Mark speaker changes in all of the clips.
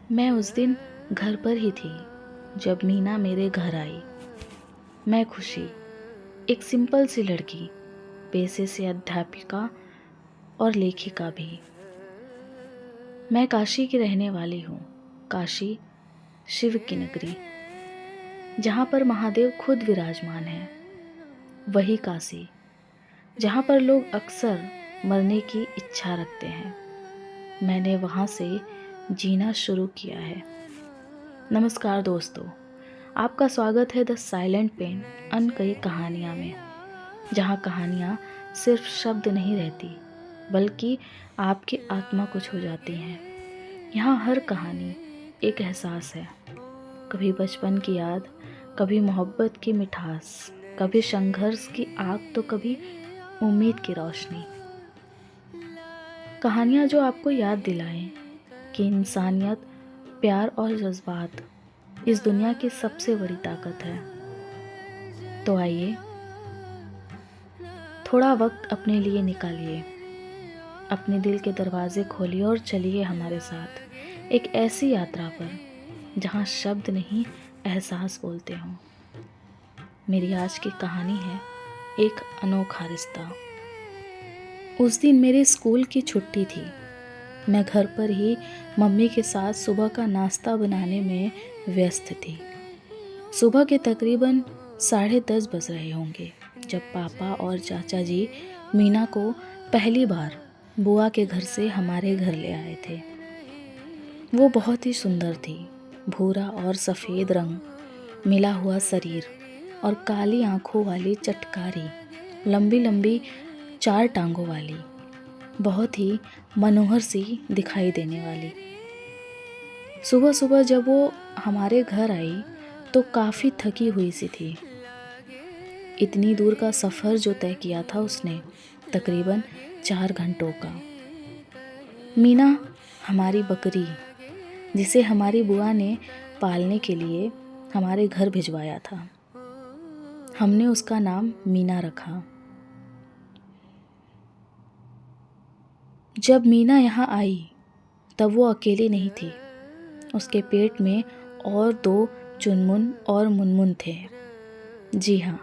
Speaker 1: मैं उस दिन घर पर ही थी जब मीना मेरे घर आई। मैं खुशी, एक सिंपल सी लड़की, पेशे से अध्यापिका और लेखिका भी। मैं काशी की रहने वाली हूँ। काशी, शिव की नगरी, जहाँ पर महादेव खुद विराजमान है। वही काशी जहाँ पर लोग अक्सर मरने की इच्छा रखते हैं। मैंने वहाँ से जीना शुरू किया है। नमस्कार दोस्तों, आपका स्वागत है द साइलेंट पेन अनकही कहानियाँ में, जहाँ कहानियाँ सिर्फ शब्द नहीं रहती बल्कि आपकी आत्मा को छू जाती हैं। यहाँ हर कहानी एक एहसास है, कभी बचपन की याद, कभी मोहब्बत की मिठास, कभी संघर्ष की आग तो कभी उम्मीद की रोशनी। कहानियाँ जो आपको याद दिलाएं कि इंसानियत, प्यार और जज्बात इस दुनिया की सबसे बड़ी ताकत है। तो आइए, थोड़ा वक्त अपने लिए निकालिए, अपने दिल के दरवाजे खोलिए और चलिए हमारे साथ एक ऐसी यात्रा पर जहाँ शब्द नहीं, एहसास बोलते हों। मेरी आज की कहानी है एक अनोखा रिश्ता। उस दिन मेरे स्कूल की छुट्टी थी। मैं घर पर ही मम्मी के साथ सुबह का नाश्ता बनाने में व्यस्त थी। सुबह के तकरीबन 10:30 बज रहे होंगे जब पापा और चाचा जी मीना को पहली बार बुआ के घर से हमारे घर ले आए थे। वो बहुत ही सुंदर थी। भूरा और सफ़ेद रंग मिला हुआ शरीर और काली आंखों वाली चटकारी, लंबी लंबी 4 टांगों वाली, बहुत ही मनोहर सी दिखाई देने वाली। सुबह सुबह जब वो हमारे घर आई तो काफ़ी थकी हुई सी थी। इतनी दूर का सफ़र जो तय किया था उसने, तकरीबन 4 घंटों का। मीना, हमारी बकरी, जिसे हमारी बुआ ने पालने के लिए हमारे घर भिजवाया था, हमने उसका नाम मीना रखा। जब मीना यहाँ आई तब वो अकेली नहीं थी। उसके पेट में और 2 चुनमुन और मुनमुन थे। जी हाँ,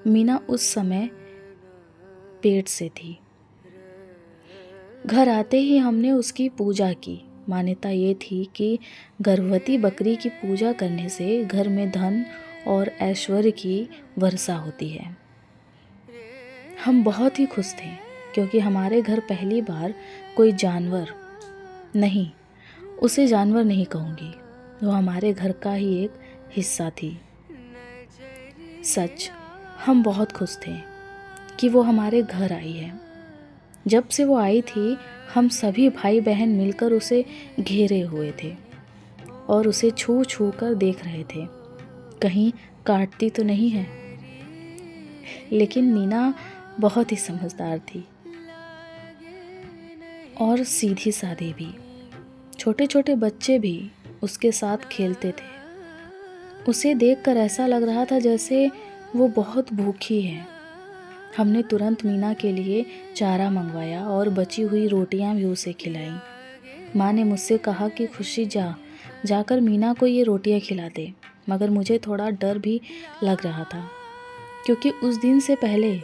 Speaker 1: मीना उस समय पेट से थी। घर आते ही हमने उसकी पूजा की। मान्यता ये थी कि गर्भवती बकरी की पूजा करने से घर में धन और ऐश्वर्य की वर्षा होती है। हम बहुत ही खुश थे क्योंकि हमारे घर पहली बार कोई जानवर, नहीं, उसे जानवर नहीं कहूँगी, वो हमारे घर का ही एक हिस्सा थी। सच, हम बहुत खुश थे कि वो हमारे घर आई है। जब से वो आई थी, हम सभी भाई बहन मिलकर उसे घेरे हुए थे और उसे छू छू कर देख रहे थे, कहीं काटती तो नहीं है। लेकिन मीना बहुत ही समझदार थी और सीधी सादी भी। छोटे छोटे बच्चे भी उसके साथ खेलते थे। उसे देखकर ऐसा लग रहा था जैसे वो बहुत भूखी है। हमने तुरंत मीना के लिए चारा मंगवाया और बची हुई रोटियां भी उसे खिलाईं। माँ ने मुझसे कहा कि खुशी जाकर मीना को ये रोटियां खिला दे, मगर मुझे थोड़ा डर भी लग रहा था क्योंकि उस दिन से पहले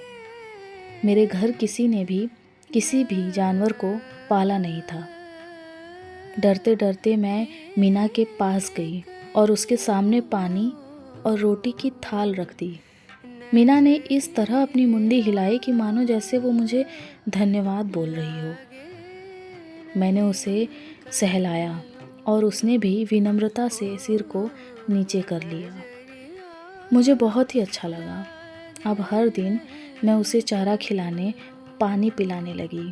Speaker 1: मेरे घर किसी ने भी किसी भी जानवर को पाला नहीं था। डरते डरते मैं मीना के पास गई और उसके सामने पानी और रोटी की थाल रख दी। मीना ने इस तरह अपनी मुंडी हिलाई कि मानो जैसे वो मुझे धन्यवाद बोल रही हो। मैंने उसे सहलाया और उसने भी विनम्रता से सिर को नीचे कर लिया। मुझे बहुत ही अच्छा लगा। अब हर दिन मैं उसे चारा खिलाने, पानी पिलाने लगी।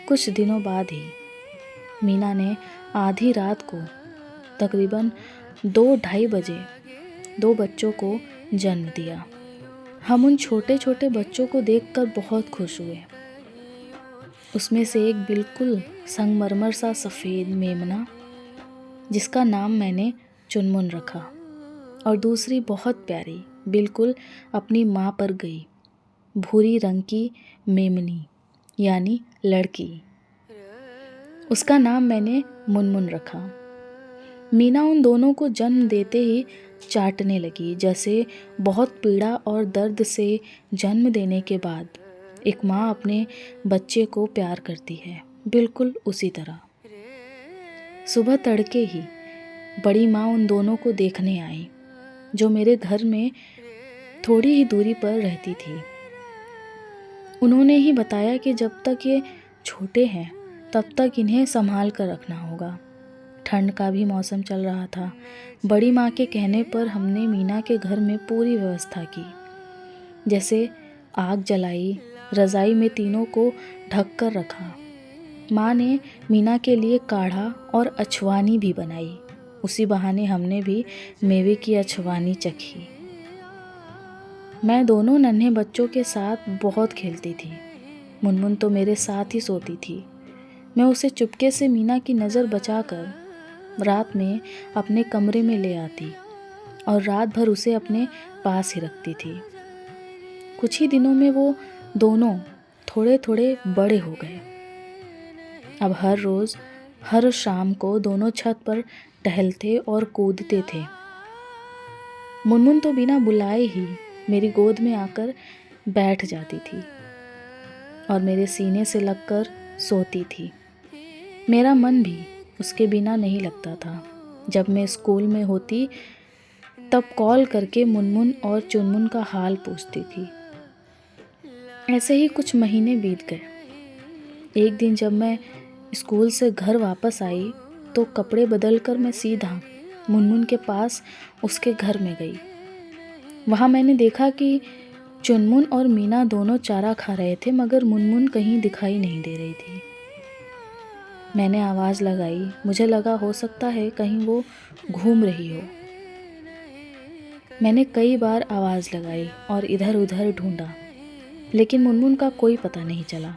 Speaker 1: कुछ दिनों बाद ही मीना ने आधी रात को तकरीबन 2-2:30 बजे 2 बच्चों को जन्म दिया। हम उन छोटे छोटे बच्चों को देखकर बहुत खुश हुए। उसमें से एक बिल्कुल संगमरमर सा सफ़ेद मेमना, जिसका नाम मैंने चुनमुन रखा, और दूसरी बहुत प्यारी, बिल्कुल अपनी माँ पर गई, भूरी रंग की मेमनी, यानी लड़की। उसका नाम मैंने मुनमुन रखा। मीना उन दोनों को जन्म देते ही चाटने लगी, जैसे बहुत पीड़ा और दर्द से जन्म देने के बाद एक माँ अपने बच्चे को प्यार करती है, बिल्कुल उसी तरह। सुबह तड़के ही बड़ी माँ उन दोनों को देखने आई, जो मेरे घर में थोड़ी ही दूरी पर रहती थी। उन्होंने ही बताया कि जब तक ये छोटे हैं तब तक इन्हें संभाल कर रखना होगा। ठंड का भी मौसम चल रहा था। बड़ी माँ के कहने पर हमने मीना के घर में पूरी व्यवस्था की, जैसे आग जलाई, रज़ाई में तीनों को ढक कर रखा। माँ ने मीना के लिए काढ़ा और अछवानी भी बनाई। उसी बहाने हमने भी मेवे की अछवानी चखी। मैं दोनों नन्हे बच्चों के साथ बहुत खेलती थी। मुनमुन तो मेरे साथ ही सोती थी। मैं उसे चुपके से मीना की नज़र बचाकर रात में अपने कमरे में ले आती और रात भर उसे अपने पास ही रखती थी। कुछ ही दिनों में वो दोनों थोड़े थोड़े बड़े हो गए। अब हर रोज़ हर शाम को दोनों छत पर टहलते और कूदते थे। मुनमुन तो बिना बुलाए ही मेरी गोद में आकर बैठ जाती थी और मेरे सीने से लगकर सोती थी। मेरा मन भी उसके बिना नहीं लगता था। जब मैं स्कूल में होती तब कॉल करके मुनमुन और चुनमुन का हाल पूछती थी। ऐसे ही कुछ महीने बीत गए। एक दिन जब मैं स्कूल से घर वापस आई तो कपड़े बदलकर मैं सीधा मुनमुन के पास उसके घर में गई। वहाँ मैंने देखा कि चुनमुन और मीना दोनों चारा खा रहे थे, मगर मुनमुन कहीं दिखाई नहीं दे रही थी। मैंने आवाज़ लगाई। मुझे लगा हो सकता है कहीं वो घूम रही हो। मैंने कई बार आवाज़ लगाई और इधर उधर ढूंढा, लेकिन मुनमुन का कोई पता नहीं चला।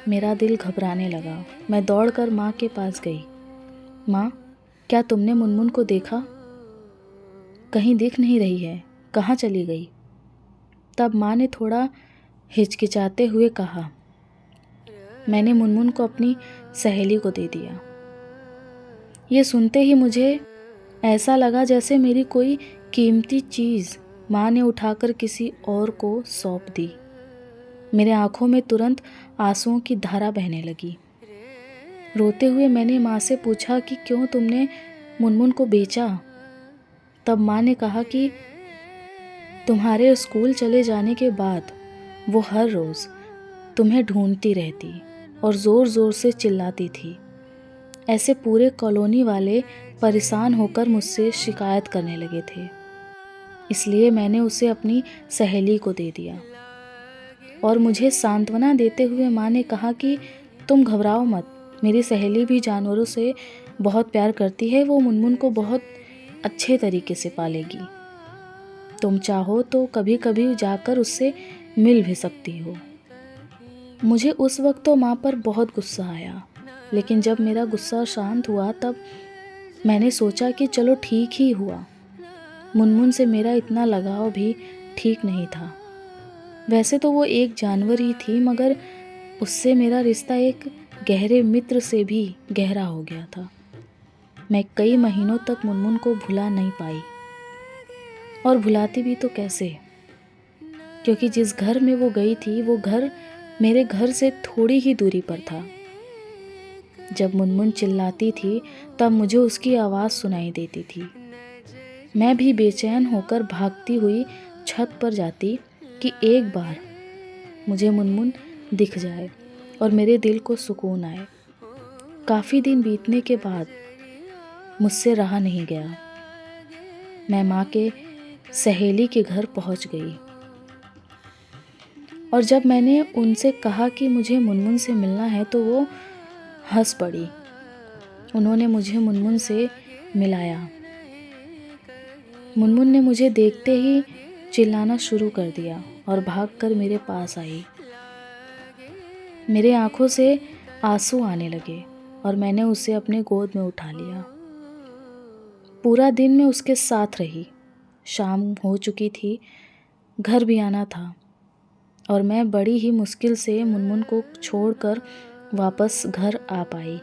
Speaker 1: मेरा दिल घबराने लगा। मैं दौड़कर माँ के पास गई। माँ, क्या तुमने मुनमुन को देखा? कहीं दिख नहीं रही है, कहाँ चली गई? तब माँ ने थोड़ा हिचकिचाते हुए कहा, मैंने मुनमुन को अपनी सहेली को दे दिया। ये सुनते ही मुझे ऐसा लगा जैसे मेरी कोई कीमती चीज़ माँ ने उठाकर किसी और को सौंप दी। मेरे आंखों में तुरंत आंसुओं की धारा बहने लगी। रोते हुए मैंने माँ से पूछा कि क्यों तुमने मुनमुन को बेचा? तब माँ ने कहा कि तुम्हारे स्कूल चले जाने के बाद वो हर रोज़ तुम्हें ढूंढती रहती और ज़ोर ज़ोर से चिल्लाती थी। ऐसे पूरे कॉलोनी वाले परेशान होकर मुझसे शिकायत करने लगे थे। इसलिए मैंने उसे अपनी सहेली को दे दिया। और मुझे सांत्वना देते हुए माँ ने कहा कि तुम घबराओ मत, मेरी सहेली भी जानवरों से बहुत प्यार करती है। वो मुनमुन को बहुत अच्छे तरीके से पालेगी। तुम चाहो तो कभी कभी जाकर उससे मिल भी सकती हो। मुझे उस वक्त तो माँ पर बहुत गुस्सा आया, लेकिन जब मेरा गुस्सा शांत हुआ तब मैंने सोचा कि चलो ठीक ही हुआ। मुनमुन से मेरा इतना लगाव भी ठीक नहीं था। वैसे तो वो एक जानवर ही थी, मगर उससे मेरा रिश्ता एक गहरे मित्र से भी गहरा हो गया था। मैं कई महीनों तक मुनमुन को भुला नहीं पाई, और भुलाती भी तो कैसे, क्योंकि जिस घर में वो गई थी वो घर मेरे घर से थोड़ी ही दूरी पर था। जब मुनमुन चिल्लाती थी तब मुझे उसकी आवाज़ सुनाई देती थी। मैं भी बेचैन होकर भागती हुई छत पर जाती कि एक बार मुझे मुनमुन दिख जाए और मेरे दिल को सुकून आए। काफ़ी दिन बीतने के बाद मुझसे रहा नहीं गया। मैं माँ के सहेली के घर पहुँच गई और जब मैंने उनसे कहा कि मुझे मुनमुन से मिलना है तो वो हंस पड़ी। उन्होंने मुझे मुनमुन से मिलाया। मुनमुन ने मुझे देखते ही चिल्लाना शुरू कर दिया और भागकर मेरे पास आई। मेरे आंखों से आंसू आने लगे और मैंने उसे अपने गोद में उठा लिया। पूरा दिन मैं उसके साथ रही। शाम हो चुकी थी, घर भी आना था और मैं बड़ी ही मुश्किल से मुनमुन को छोड़कर वापस घर आ पाई।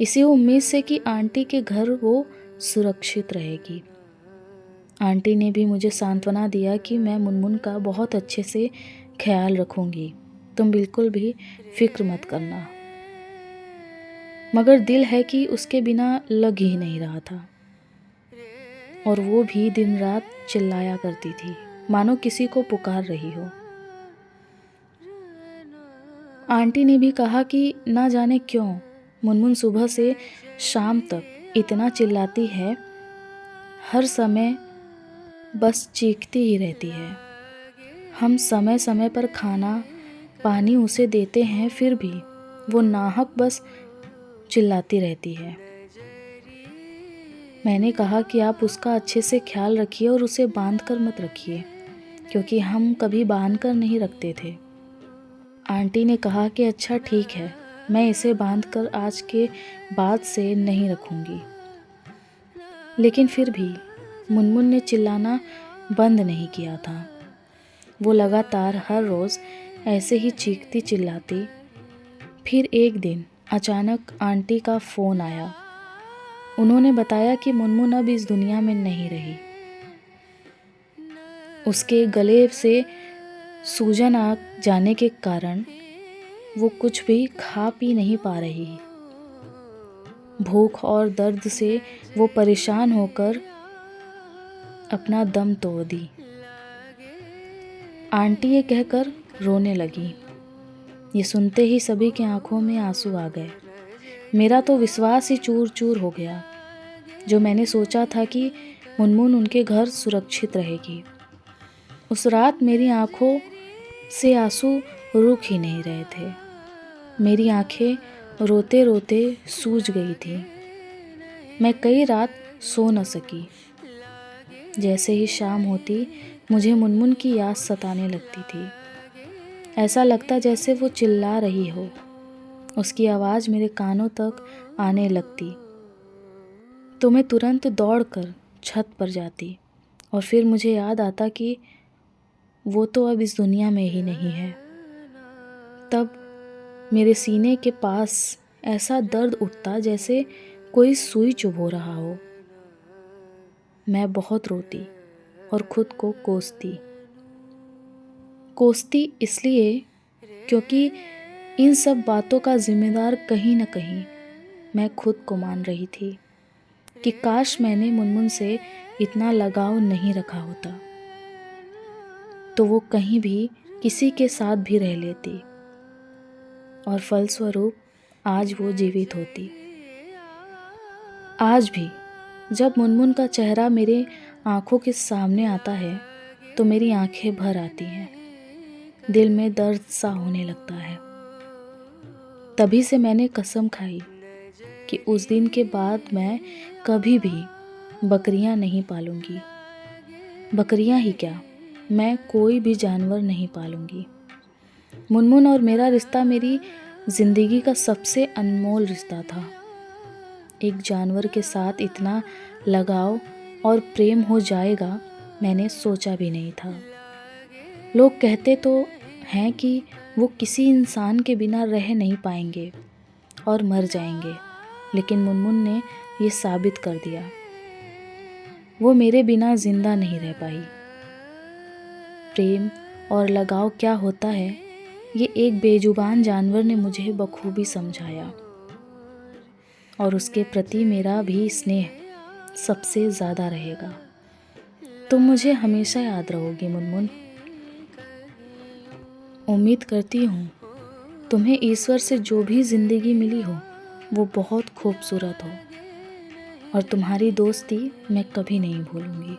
Speaker 1: इसी उम्मीद से कि आंटी के घर वो सुरक्षित रहेगी। आंटी ने भी मुझे सांत्वना दिया कि मैं मुनमुन का बहुत अच्छे से ख्याल रखूंगी, तुम बिल्कुल भी फिक्र मत करना। मगर दिल है कि उसके बिना लग ही नहीं रहा था, और वो भी दिन रात चिल्लाया करती थी, मानो किसी को पुकार रही हो। आंटी ने भी कहा कि ना जाने क्यों मुनमुन सुबह से शाम तक इतना चिल्लाती है, हर समय बस चीखती ही रहती है। हम समय समय पर खाना पानी उसे देते हैं, फिर भी वो नाहक बस चिल्लाती रहती है। मैंने कहा कि आप उसका अच्छे से ख्याल रखिए और उसे बांध कर मत रखिए, क्योंकि हम कभी बांध कर नहीं रखते थे। आंटी ने कहा कि अच्छा ठीक है, मैं इसे बांध कर आज के बाद से नहीं रखूंगी। लेकिन फिर भी मुनमुन ने चिल्लाना बंद नहीं किया था। वो लगातार हर रोज़ ऐसे ही चीखती चिल्लाती। फिर एक दिन अचानक आंटी का फ़ोन आया। उन्होंने बताया कि मुनमुन अब इस दुनिया में नहीं रही। उसके गले से सूजन आ जाने के कारण वो कुछ भी खा पी नहीं पा रही। भूख और दर्द से वो परेशान होकर अपना दम तोड़ दी। आंटी ये कहकर रोने लगी। ये सुनते ही सभी की आंखों में आंसू आ गए। मेरा तो विश्वास ही चूर चूर हो गया। जो मैंने सोचा था कि मुनमुन उनके घर सुरक्षित रहेगी, उस रात मेरी आंखों से आंसू रुक ही नहीं रहे थे। मेरी आंखें रोते रोते सूज गई थी। मैं कई रात सो न सकी। जैसे ही शाम होती मुझे मुनमुन की याद सताने लगती थी। ऐसा लगता जैसे वो चिल्ला रही हो। उसकी आवाज़ मेरे कानों तक आने लगती तो मैं तुरंत दौड़कर छत पर जाती, और फिर मुझे याद आता कि वो तो अब इस दुनिया में ही नहीं है। तब मेरे सीने के पास ऐसा दर्द उठता जैसे कोई सुई चुभो रहा हो। मैं बहुत रोती और खुद को कोसती इसलिए क्योंकि इन सब बातों का जिम्मेदार कहीं न कहीं मैं खुद को मान रही थी कि काश मैंने मुनमुन से इतना लगाव नहीं रखा होता, तो वो कहीं भी किसी के साथ भी रह लेती और फलस्वरूप आज वो जीवित होती। आज भी जब मुनमुन का चेहरा मेरे आंखों के सामने आता है तो मेरी आंखें भर आती हैं, दिल में दर्द सा होने लगता है। तभी से मैंने कसम खाई कि उस दिन के बाद मैं कभी भी बकरियां नहीं पालूंगी। बकरियां ही क्या, मैं कोई भी जानवर नहीं पालूंगी। मुनमुन और मेरा रिश्ता मेरी ज़िंदगी का सबसे अनमोल रिश्ता था। एक जानवर के साथ इतना लगाव और प्रेम हो जाएगा मैंने सोचा भी नहीं था। लोग कहते तो हैं कि वो किसी इंसान के बिना रह नहीं पाएंगे और मर जाएंगे, लेकिन मुनमुन ने ये साबित कर दिया। वो मेरे बिना जिंदा नहीं रह पाई। प्रेम और लगाव क्या होता है, ये एक बेजुबान जानवर ने मुझे बखूबी समझाया, और उसके प्रति मेरा भी स्नेह सबसे ज़्यादा रहेगा। तुम मुझे हमेशा याद रहोगी मुनमुन। उम्मीद करती हूँ तुम्हें ईश्वर से जो भी ज़िंदगी मिली हो वो बहुत खूबसूरत हो, और तुम्हारी दोस्ती मैं कभी नहीं भूलूंगी।